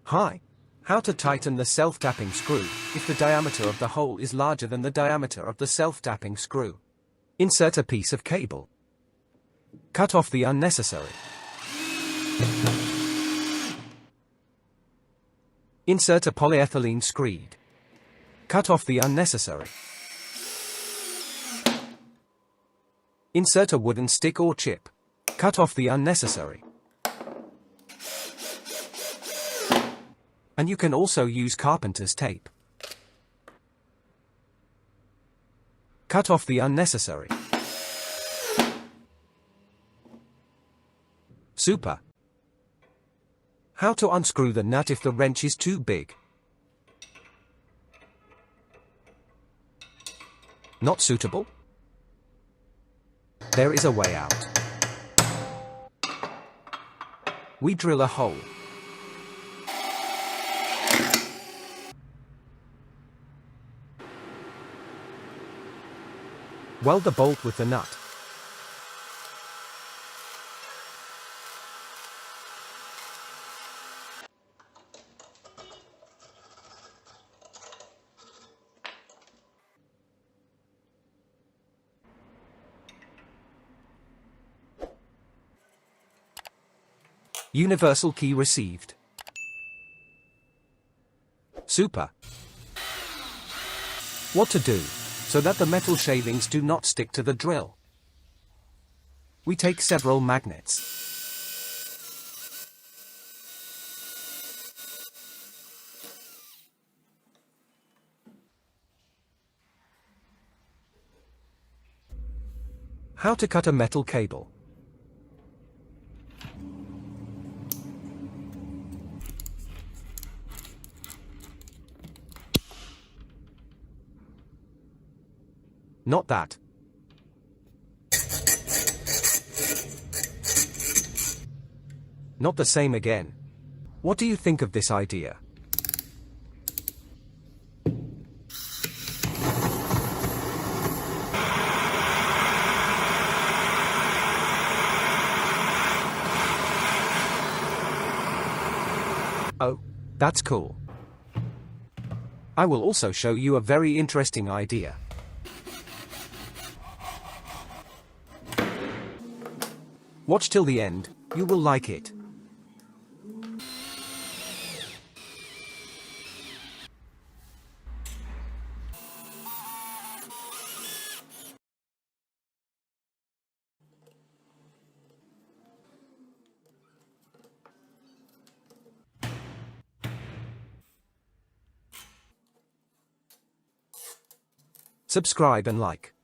Hi. How to tighten the self-tapping screw if the diameter of the hole is larger than the diameter of the self-tapping screw. Insert a piece of cable. Cut off the unnecessary. Insert a polyethylene screed. Cut off the unnecessary. Insert a wooden stick or chip. Cut off the unnecessary. And you can also use carpenter's tape. Cut off the unnecessary. Super. How to unscrew the nut if the wrench is too big. Not suitable? There is a way out. We drill a hole. Weld the bolt with the nut. Universal key received. Super. What to do so that the metal shavings do not stick to the drill? We take several magnets. How to cut a metal cable. Not that. Not the same again. What do you think of this idea? Oh, that's cool. I will also show you a very interesting idea. Watch till the end, you will like it. Subscribe and like.